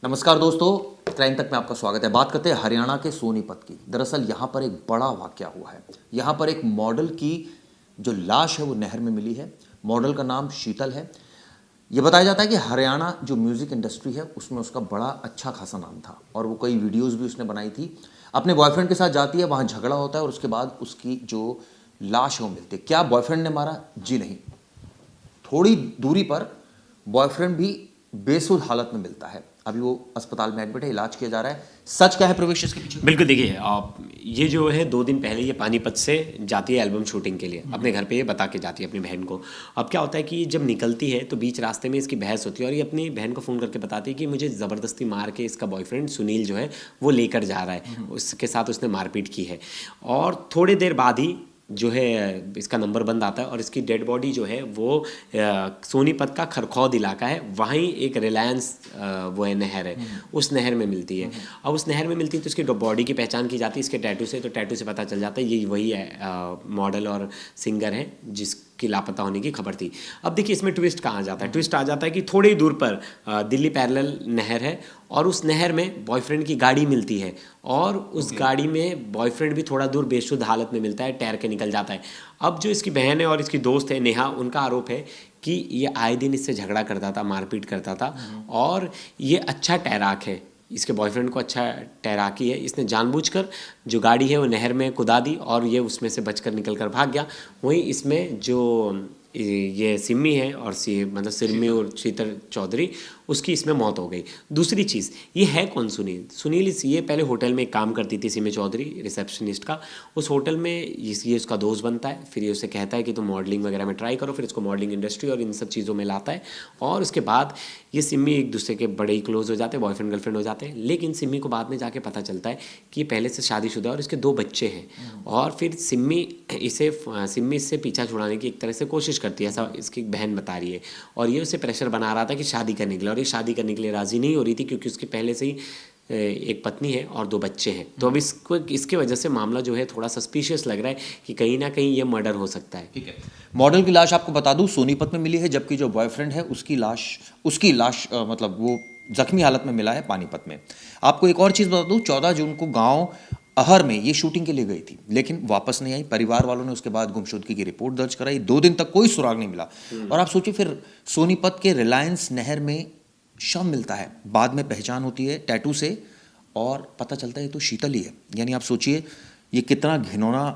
नमस्कार दोस्तों, क्राइम तक में आपका स्वागत है। बात करते हैं हरियाणा के सोनीपत की। दरअसल यहाँ पर एक बड़ा वाकया हुआ है। यहाँ पर एक मॉडल की जो लाश है वो नहर में मिली है। मॉडल का नाम शीतल है। ये बताया जाता है कि हरियाणा जो म्यूज़िक इंडस्ट्री है उसमें उसका बड़ा अच्छा खासा नाम था और वो कई वीडियोज़ भी उसने बनाई थी। अपने बॉयफ्रेंड के साथ जाती है, वहाँ झगड़ा होता है और उसके बाद उसकी जो लाश है वो मिलती है। क्या बॉयफ्रेंड ने मारा? जी नहीं। थोड़ी दूरी पर बॉयफ्रेंड भी बेसुध हालत में मिलता है। अभी वो अस्पताल में एडमिट है, इलाज किया जा रहा है। सच क्या है प्रवेश इसके पीछे? बिल्कुल। देखिए आप, ये जो है 2 दिन पहले ये पानीपत से जाती है एल्बम शूटिंग के लिए, अपने घर पे ये बता के जाती है अपनी बहन को। अब क्या होता है कि जब निकलती है तो बीच रास्ते में इसकी बहस होती है और ये अपनी बहन को फ़ोन करके बताती है कि मुझे ज़बरदस्ती मार के इसका बॉयफ्रेंड सुनील जो है वो लेकर जा रहा है, उसके साथ उसने मारपीट की है। और थोड़ी देर बाद ही जो है इसका नंबर बंद आता है और इसकी डेड बॉडी जो है वो सोनीपत का खरखौद इलाका है, वहीं एक रिलायंस वो है नहर है, उस नहर में मिलती है। अब उस नहर में मिलती है तो इसकी बॉडी की पहचान की जाती है इसके टैटू से। तो टैटू से पता चल जाता है ये वही है मॉडल और सिंगर है जिसकी लापता होने की खबर थी। अब देखिए इसमें ट्विस्ट कहाँ जाता है। ट्विस्ट आ जाता है कि थोड़ी ही दूर पर दिल्ली पैरेलल नहर है और उस नहर में बॉयफ्रेंड की गाड़ी मिलती है और उस गाड़ी में बॉयफ्रेंड भी थोड़ा दूर बेशुद्ध हालत में मिलता है, तैर के निकल जाता है। अब जो इसकी बहन है और इसकी दोस्त है नेहा, उनका आरोप है कि ये आए दिन इससे झगड़ा करता था, मारपीट करता था और ये अच्छा तैराक है, इसके बॉयफ्रेंड को अच्छा तैराकी है। इसने जानबूझकर जो गाड़ी है वो नहर में कुदा दी और ये उसमें से बचकर निकल कर भाग गया। वहीं इसमें जो ये सिम्मी है और मतलब सिरमी और शीतल चौधरी, उसकी इसमें मौत हो गई। दूसरी चीज़, ये है कौन सुनील? सुनील ये पहले होटल में काम करती थी सिमी चौधरी, रिसेप्शनिस्ट का। उस होटल में ये उसका दोस्त बनता है, फिर ये उसे कहता है कि तुम मॉडलिंग वगैरह में ट्राई करो, फिर इसको मॉडलिंग इंडस्ट्री और इन सब चीज़ों में लाता है। और उसके बाद ये सिम्मी एक दूसरे के बड़े ही क्लोज हो जाते हैं, बॉयफ्रेंड गर्लफ्रेंड हो जाते हैं। लेकिन सिम्मी को बाद में जाके पता चलता है कि ये पहले से शादीशुदा है और इसके 2 बच्चे हैं। और फिर सिम्मी इससे पीछा छुड़ाने की एक तरह से कोशिश करती है, ऐसा इसकी बहन बता रही है। और ये उसे प्रेशर बना रहा था कि शादी करने के लिए, और ये शादी करने के लिए राज़ी नहीं हो रही थी क्योंकि उसके पहले से ही एक पत्नी है और 2 बच्चे हैं। तो अब इसके वजह से मामला जो है थोड़ा सस्पिशियस लग रहा है कि कहीं ना कहीं ये मर्डर हो सकता है। ठीक है। मॉडल की लाश आपको बता दूं सोनीपत में मिली है, जबकि जो बॉयफ्रेंड है उसकी लाश मतलब वो जख्मी हालत में मिला है पानीपत में। आपको एक और चीज़ बता दूं, 14 जून को गांव अहर में ये शूटिंग के लिए गई थी लेकिन वापस नहीं आई। परिवार वालों ने उसके बाद गुमशुदगी की रिपोर्ट दर्ज कराई। 2 दिन तक कोई सुराग नहीं मिला। और आप सोचिए, फिर सोनीपत के रिलायंस नहर में शव मिलता है। बाद में पहचान होती है टैटू से और पता चलता है ये तो शीतल ही है। यानी आप सोचिए ये कितना घिनौना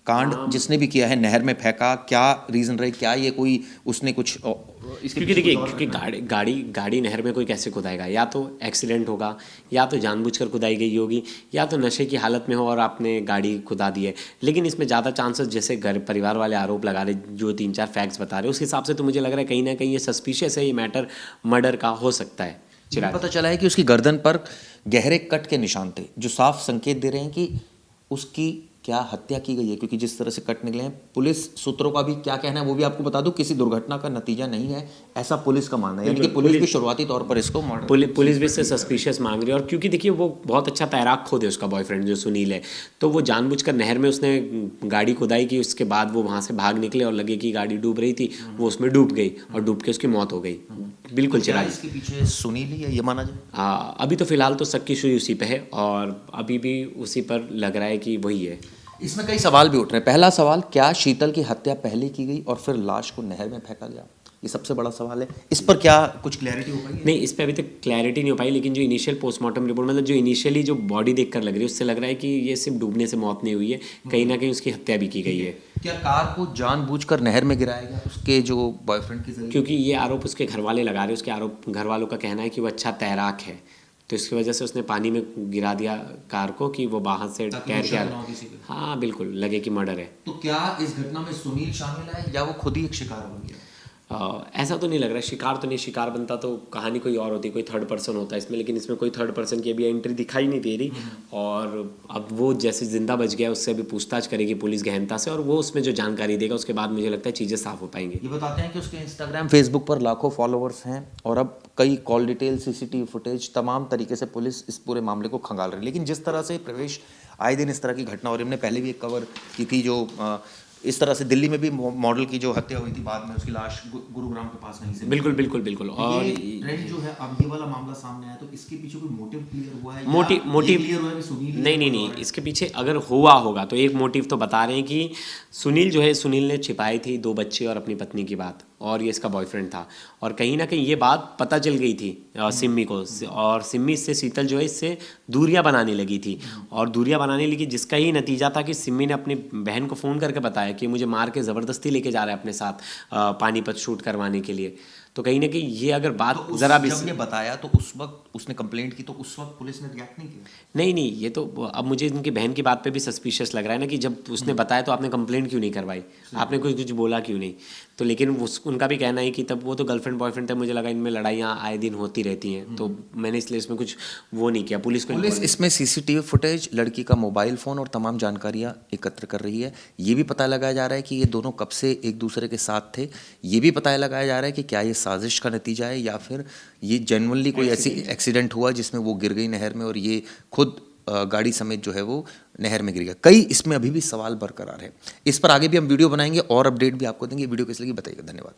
कांड जिसने भी किया है, नहर में फेंका। क्या रीज़न रहे? क्या ये कोई उसने कुछ इसके क्योंकि पीछे देखिए, कुछ और क्योंकि रखा है? गाड़ी नहर में कोई कैसे खुदाएगा? या तो एक्सीडेंट होगा, या तो जानबूझकर खुदाई गई होगी, या तो नशे की हालत में हो और आपने गाड़ी खुदा दी है। लेकिन इसमें ज़्यादा चांसेस, जैसे घर परिवार वाले आरोप लगा रहे, जो 3-4 फैक्ट्स बता रहे, उस हिसाब से तो मुझे लग रहा है कहीं ना कहीं ये सस्पिशियस है, ये मैटर मर्डर का हो सकता है। ये भी चिराग, पता चला है कि उसकी गर्दन पर गहरे कट के निशान थे जो साफ संकेत दे रहे हैं कि उसकी क्या हत्या की गई है, क्योंकि जिस तरह से कट निकले हैं। पुलिस सूत्रों का भी क्या कहना है वो भी आपको बता दूं, किसी दुर्घटना का नतीजा नहीं है, ऐसा पुलिस का मानना है। यानी कि पुलिस भी शुरुआती तौर पर इसको पुलिस भी इससे सस्पिशियस मांग रही है। और क्योंकि देखिए वो बहुत अच्छा तैराक खुद है, उसका बॉयफ्रेंड जो सुनील है, तो वो जानबूझकर नहर में उसने गाड़ी खुदाई की, उसके बाद वो वहाँ से भाग निकले और लगे कि गाड़ी डूब रही थी, वो उसमें डूब गई और डूब के उसकी मौत हो गई। बिल्कुल क्या चिराग। इसके पीछे सुनील ही है, ये माना जाए? अभी तो फिलहाल तो शक की सुई उसी पे है और अभी भी उसी पर लग रहा है कि वही है। इसमें कई सवाल भी उठ रहे हैं। पहला सवाल, क्या शीतल की हत्या पहले की गई और फिर लाश को नहर में फेंका गया? ये सबसे बड़ा सवाल है। इस पर क्या कुछ क्लैरिटी हो पाई है? नहीं, इस पे अभी तक क्लैरिटी नहीं हो पाई, लेकिन जो इनिशियल पोस्टमार्टम रिपोर्ट, मतलब जो इनिशियली जो बॉडी देखकर लग रही है, उससे लग रहा है कि ये सिर्फ डूबने से मौत नहीं हुई है, कहीं ना कहीं उसकी हत्या भी की गई है। क्या कार को जानबूझकर नहर में गिराया गया उसके जो बॉयफ्रेंड के जरिए? क्योंकि ये आरोप उसके घर वाले लगा रहे हैं, उसके आरोप घर वालों का कहना है कि वो अच्छा तैराक है, तो इसकी वजह से उसने पानी में गिरा दिया कार को कि वो बाहर से तैर के हाँ बिल्कुल, लगे कि मर्डर है। तो क्या इस घटना में सुनील शामिल है या वो खुद ही एक शिकार बन गया? ऐसा तो नहीं लग रहा है। शिकार तो नहीं, शिकार बनता तो कहानी कोई और होती, कोई थर्ड पर्सन होता है इसमें, लेकिन इसमें कोई थर्ड पर्सन की अभी एंट्री दिखाई नहीं दे रही। और अब वो जैसे जिंदा बच गया, उससे अभी पूछताछ करेगी पुलिस गहनता से, और वो उसमें जो जानकारी देगा उसके बाद मुझे लगता है चीज़ें साफ हो पाएंगी। ये बताते हैं कि उसके इंस्टाग्राम फेसबुक पर लाखों फॉलोअर्स हैं और अब कई कॉल डिटेल, सीसीटीवी फुटेज, तमाम तरीके से पुलिस इस पूरे मामले को खंगाल रही है। लेकिन जिस तरह से प्रवेश आए दिन इस तरह की घटना, और हमने पहले भी एक कवर की थी जो इस तरह से दिल्ली में भी मॉडल की जो हत्या हुई थी, बाद में उसकी लाश गुरुग्राम के पास कहीं से बिल्कुल बिल्कुल बिल्कुल। और ये ट्रेंड जो है, अब ये वाला मामला सामने आया तो इसके पीछे कोई मोटिव क्लियर हुआ है? मोटिव क्लियर हुआ है कि सुनील नहीं, इसके पीछे अगर हुआ होगा तो एक मोटिव तो बता रहे हैं कि सुनील जो है, सुनील ने छिपाई थी 2 बच्चे और अपनी पत्नी की बात, और ये इसका बॉयफ्रेंड था। और कहीं ना कहीं ये बात पता चल गई थी सिम्मी को, और सिम्मी इससे, शीतल जो है, इससे दूरियां बनाने लगी थी। और दूरियां बनाने लगी जिसका ही नतीजा था कि सिम्मी ने अपनी बहन को फ़ोन करके बताया कि मुझे मार के ज़बरदस्ती लेके जा रहा है अपने साथ पानीपत शूट करवाने के लिए। तो कहीं ना कहीं ये अगर बात ज़रा भी, जब ये बताया तो उस वक्त उसने कंप्लेंट की, तो उस वक्त पुलिस ने रिएक्ट नहीं किया? नहीं, ये तो अब मुझे इनकी बहन की बात पे भी सस्पिशियस लग रहा है ना, कि जब उसने बताया तो आपने कंप्लेंट क्यों नहीं करवाई, आपने कुछ बोला क्यों नहीं। तो लेकिन उनका भी कहना है कि तब वो तो गर्लफ्रेंड बॉयफ्रेंड थे, मुझे लगा इनमें लड़ाइयाँ आए दिन होती रहती हैं, तो मैंने इसलिए इसमें कुछ वो नहीं किया। पुलिस इसमें सीसीटीवी फुटेज, लड़की का मोबाइल फ़ोन और तमाम जानकारियां एकत्र कर रही है। ये भी पता लगाया जा रहा है कि ये दोनों कब से एक दूसरे के साथ थे। ये भी पता लगाया जा रहा है कि क्या ये साजिश का नतीजा है या फिर ये जेन्युइनली कोई ऐसी एक्सीडेंट हुआ जिसमें वो गिर गई नहर में और ये खुद गाड़ी समेत जो है वो नहर में गिर गया। कई इसमें अभी भी सवाल बरकरार है। इस पर आगे भी हम वीडियो बनाएंगे और अपडेट भी आपको देंगे। वीडियो कैसी लगी बताइएगा। धन्यवाद।